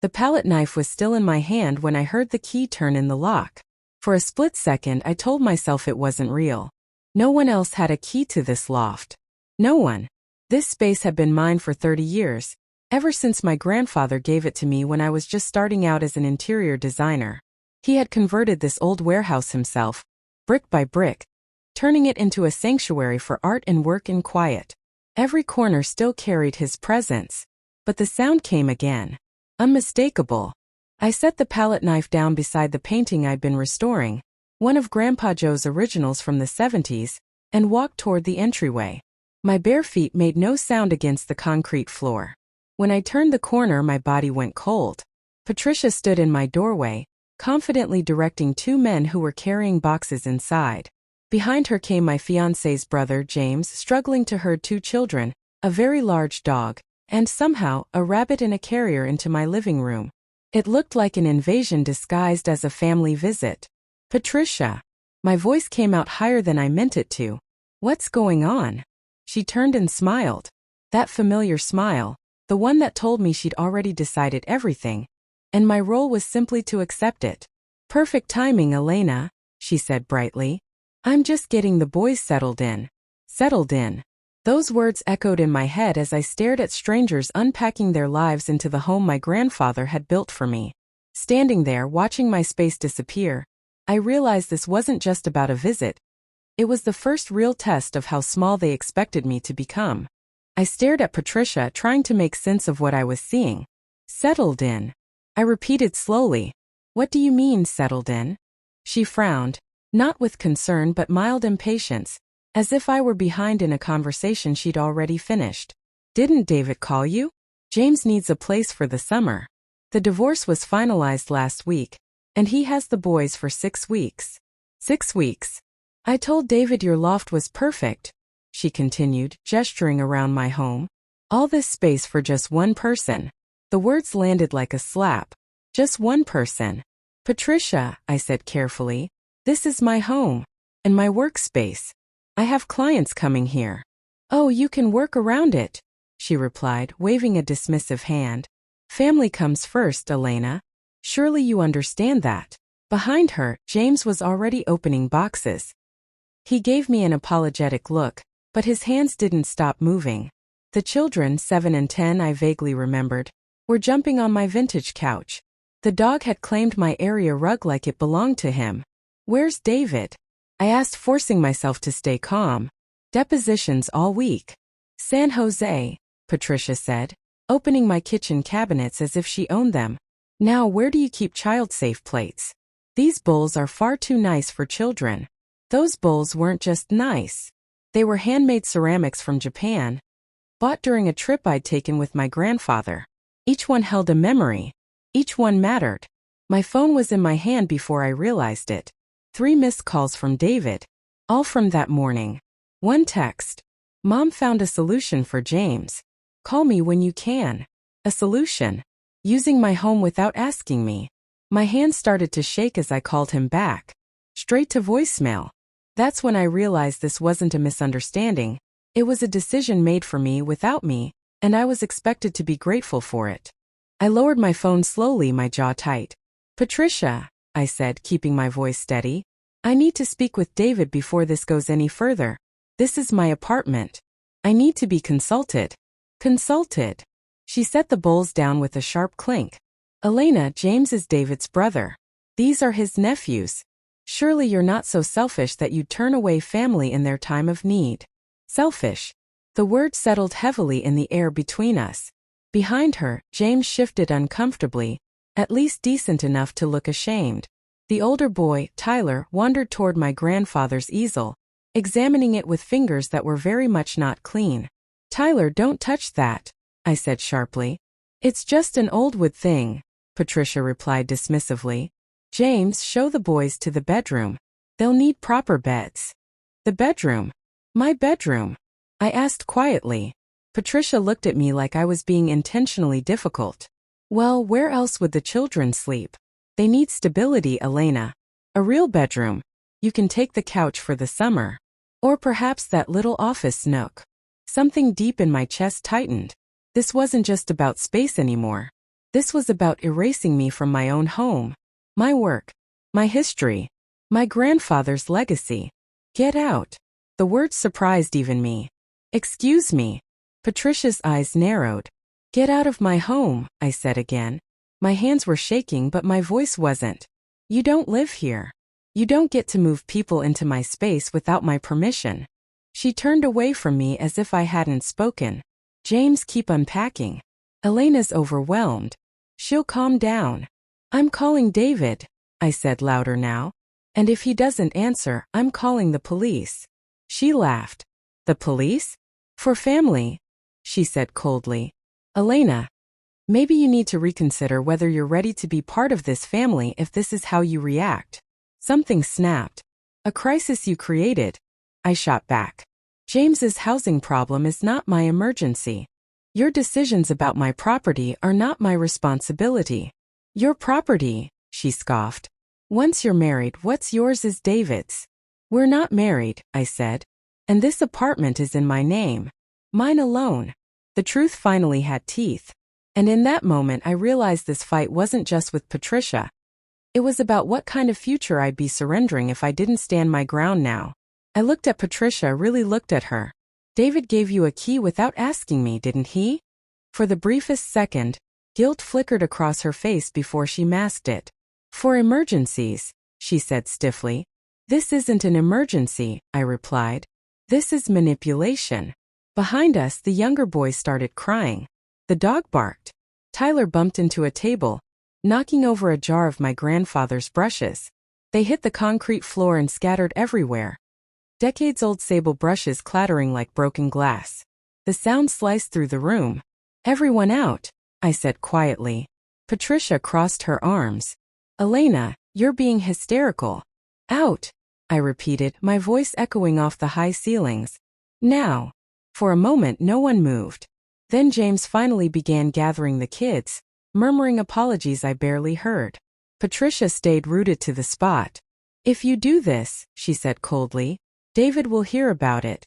The palette knife was still in my hand when I heard the key turn in the lock. For a split second, I told myself it wasn't real. No one else had a key to this loft. No one. This space had been mine for 30 years, ever since my grandfather gave it to me when I was just starting out as an interior designer. He had converted this old warehouse himself, brick by brick, turning it into a sanctuary for art and work in quiet. Every corner still carried his presence. But the sound came again. Unmistakable. I set the palette knife down beside the painting I'd been restoring, one of Grandpa Joe's originals from the 70s, and walked toward the entryway. My bare feet made no sound against the concrete floor. When I turned the corner, my body went cold. Patricia stood in my doorway, confidently directing two men who were carrying boxes inside. Behind her came my fiancé's brother, James, struggling to herd two children, a very large dog, and somehow a rabbit in a carrier into my living room. It looked like an invasion disguised as a family visit. Patricia. My voice came out higher than I meant it to. What's going on? She turned and smiled. That familiar smile, the one that told me she'd already decided everything, and my role was simply to accept it. Perfect timing, Elena, she said brightly. I'm just getting the boys settled in. Settled in. Those words echoed in my head as I stared at strangers unpacking their lives into the home my grandfather had built for me. Standing there, watching my space disappear, I realized this wasn't just about a visit. It was the first real test of how small they expected me to become. I stared at Patricia, trying to make sense of what I was seeing. Settled in. I repeated slowly. What do you mean, settled in? She frowned, not with concern but mild impatience, as if I were behind in a conversation she'd already finished. Didn't David call you? James needs a place for the summer. The divorce was finalized last week, and he has the boys for 6 weeks. 6 weeks. I told David your loft was perfect, she continued, gesturing around my home. All this space for just one person. The words landed like a slap. Just one person. Patricia, I said carefully, this is my home. And my workspace. I have clients coming here. Oh, you can work around it, she replied, waving a dismissive hand. Family comes first, Elena. Surely you understand that. Behind her, James was already opening boxes. He gave me an apologetic look, but his hands didn't stop moving. The children, 7 and 10, I vaguely remembered, were jumping on my vintage couch. The dog had claimed my area rug like it belonged to him. Where's David? I asked, forcing myself to stay calm. Depositions all week. San Jose, Patricia said, opening my kitchen cabinets as if she owned them. Now where do you keep child-safe plates? These bowls are far too nice for children. Those bowls weren't just nice. They were handmade ceramics from Japan, bought during a trip I'd taken with my grandfather. Each one held a memory. Each one mattered. My phone was in my hand before I realized it. 3 missed calls from David, all from that morning. One text. Mom found a solution for James. Call me when you can. A solution. Using my home without asking me. My hand started to shake as I called him back. Straight to voicemail. That's when I realized this wasn't a misunderstanding. It was a decision made for me without me, and I was expected to be grateful for it. I lowered my phone slowly, my jaw tight. Patricia, I said, keeping my voice steady. I need to speak with David before this goes any further. This is my apartment. I need to be consulted. Consulted. She set the bowls down with a sharp clink. Elena, James is David's brother. These are his nephews. Surely you're not so selfish that you'd turn away family in their time of need. Selfish. The word settled heavily in the air between us. Behind her, James shifted uncomfortably, at least decent enough to look ashamed. The older boy, Tyler, wandered toward my grandfather's easel, examining it with fingers that were very much not clean. Tyler, don't touch that, I said sharply. It's just an old wood thing, Patricia replied dismissively. James, show the boys to the bedroom. They'll need proper beds. The bedroom? My bedroom? I asked quietly. Patricia looked at me like I was being intentionally difficult. Well, where else would the children sleep? They need stability, Elena. A real bedroom. You can take the couch for the summer. Or perhaps that little office nook. Something deep in my chest tightened. This wasn't just about space anymore. This was about erasing me from my own home, my work, my history, my grandfather's legacy. Get out. The words surprised even me. Excuse me. Patricia's eyes narrowed. Get out of my home, I said again. My hands were shaking but my voice wasn't. You don't live here. You don't get to move people into my space without my permission. She turned away from me as if I hadn't spoken. James, keep unpacking. Elena's overwhelmed. She'll calm down. I'm calling David, I said louder now. And if he doesn't answer, I'm calling the police. She laughed. The police? For family, she said coldly. Elena, maybe you need to reconsider whether you're ready to be part of this family if this is how you react. Something snapped. A crisis you created. I shot back. James's housing problem is not my emergency. Your decisions about my property are not my responsibility. Your property, she scoffed. Once you're married, what's yours is David's. We're not married, I said. And this apartment is in my name. Mine alone. The truth finally had teeth. And in that moment I realized this fight wasn't just with Patricia. It was about what kind of future I'd be surrendering if I didn't stand my ground now. I looked at Patricia, really looked at her. David gave you a key without asking me, didn't he? For the briefest second, guilt flickered across her face before she masked it. For emergencies, she said stiffly. This isn't an emergency, I replied. This is manipulation. Behind us, the younger boy started crying. The dog barked. Tyler bumped into a table, knocking over a jar of my grandfather's brushes. They hit the concrete floor and scattered everywhere. Decades-old sable brushes clattering like broken glass. The sound sliced through the room. Everyone out, I said quietly. Patricia crossed her arms. Elena, you're being hysterical. Out, I repeated, my voice echoing off the high ceilings. Now. For a moment no one moved. Then James finally began gathering the kids, murmuring apologies I barely heard. Patricia stayed rooted to the spot. If you do this, she said coldly, David will hear about it.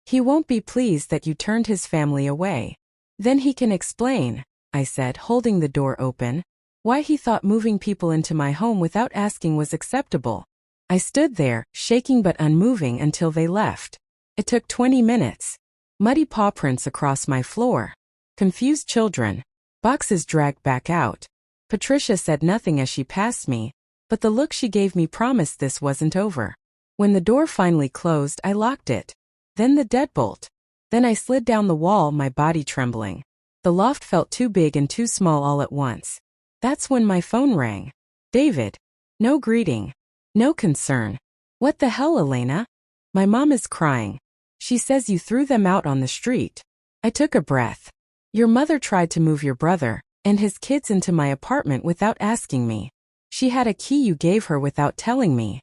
He won't be pleased that you turned his family away. Then he can explain, I said, holding the door open, why he thought moving people into my home without asking was acceptable. I stood there, shaking but unmoving until they left. It took 20 minutes. Muddy paw prints across my floor. Confused children. Boxes dragged back out. Patricia said nothing as she passed me, but the look she gave me promised this wasn't over. When the door finally closed, I locked it. Then the deadbolt. Then I slid down the wall, my body trembling. The loft felt too big and too small all at once. That's when my phone rang. David. No greeting. No concern. What the hell, Elena? My mom is crying. She says you threw them out on the street. I took a breath. Your mother tried to move your brother and his kids into my apartment without asking me. She had a key you gave her without telling me.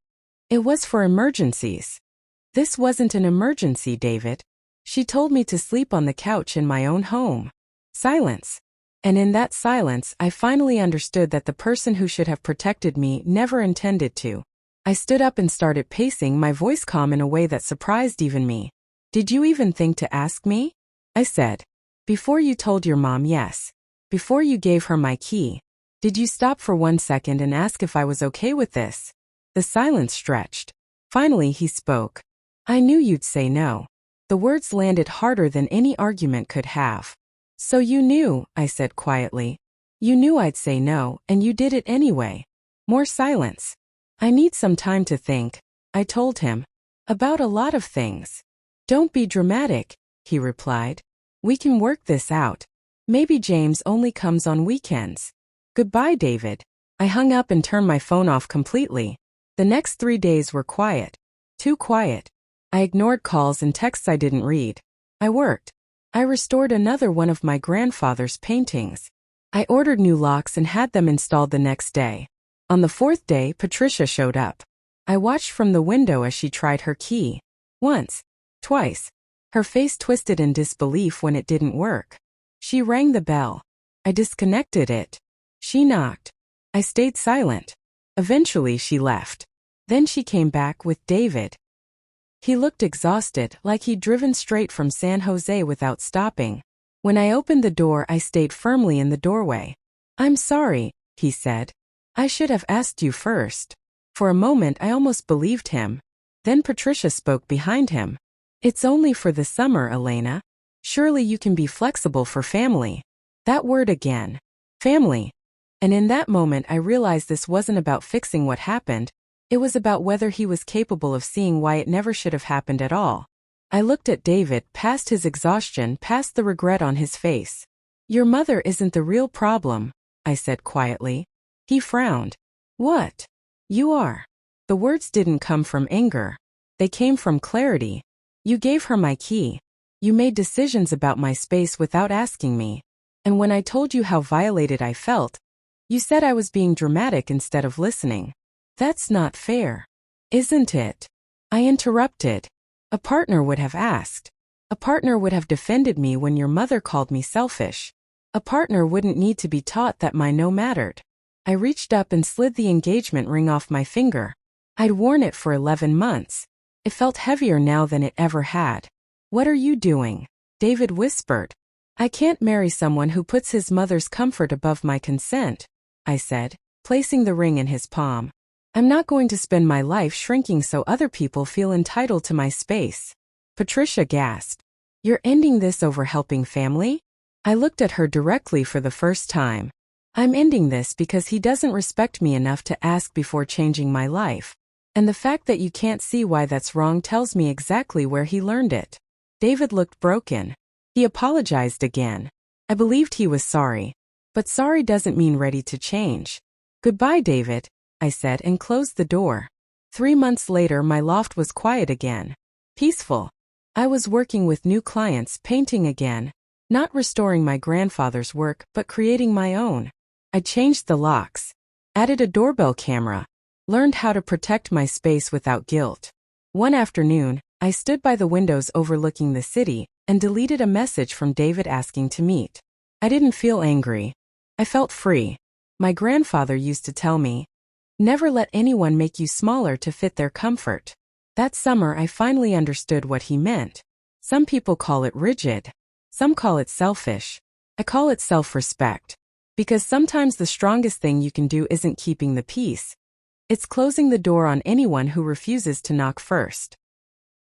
It was for emergencies. This wasn't an emergency, David. She told me to sleep on the couch in my own home. Silence. And in that silence, I finally understood that the person who should have protected me never intended to. I stood up and started pacing, my voice calm in a way that surprised even me. Did you even think to ask me? I said. Before you told your mom, yes. Before you gave her my key. Did you stop for 1 second and ask if I was okay with this? The silence stretched. Finally he spoke. I knew you'd say no. The words landed harder than any argument could have. So you knew, I said quietly. You knew I'd say no, and you did it anyway. More silence. I need some time to think, I told him. About a lot of things. Don't be dramatic, he replied. We can work this out. Maybe James only comes on weekends. Goodbye, David. I hung up and turned my phone off completely. The next 3 days were quiet. Too quiet. I ignored calls and texts I didn't read. I worked. I restored another one of my grandfather's paintings. I ordered new locks and had them installed the next day. On the 4th day, Patricia showed up. I watched from the window as she tried her key. Once. Twice. Her face twisted in disbelief when it didn't work. She rang the bell. I disconnected it. She knocked. I stayed silent. Eventually she left. Then she came back with David. He looked exhausted, like he'd driven straight from San Jose without stopping. When I opened the door, I stayed firmly in the doorway. I'm sorry, he said. I should have asked you first. For a moment I almost believed him. Then Patricia spoke behind him. It's only for the summer, Elena. Surely you can be flexible for family. That word again. Family. And in that moment I realized this wasn't about fixing what happened. It was about whether he was capable of seeing why it never should have happened at all. I looked at David, past his exhaustion, past the regret on his face. Your mother isn't the real problem, I said quietly. He frowned. What? You are. The words didn't come from anger. They came from clarity. You gave her my key. You made decisions about my space without asking me. And when I told you how violated I felt, you said I was being dramatic instead of listening. That's not fair. Isn't it? I interrupted. A partner would have asked. A partner would have defended me when your mother called me selfish. A partner wouldn't need to be taught that my no mattered. I reached up and slid the engagement ring off my finger. I'd worn it for 11 months. It felt heavier now than it ever had. What are you doing? David whispered. I can't marry someone who puts his mother's comfort above my consent, I said, placing the ring in his palm. I'm not going to spend my life shrinking so other people feel entitled to my space. Patricia gasped. You're ending this over helping family? I looked at her directly for the first time. I'm ending this because he doesn't respect me enough to ask before changing my life. And the fact that you can't see why that's wrong tells me exactly where he learned it. David looked broken. He apologized again. I believed he was sorry. But sorry doesn't mean ready to change. Goodbye, David, I said and closed the door. 3 months later my loft was quiet again. Peaceful. I was working with new clients, painting again. Not restoring my grandfather's work, but creating my own. I changed the locks. Added a doorbell camera. Learned how to protect my space without guilt. One afternoon, I stood by the windows overlooking the city and deleted a message from David asking to meet. I didn't feel angry. I felt free. My grandfather used to tell me, never let anyone make you smaller to fit their comfort. That summer I finally understood what he meant. Some people call it rigid. Some call it selfish. I call it self-respect. Because sometimes the strongest thing you can do isn't keeping the peace. It's closing the door on anyone who refuses to knock first.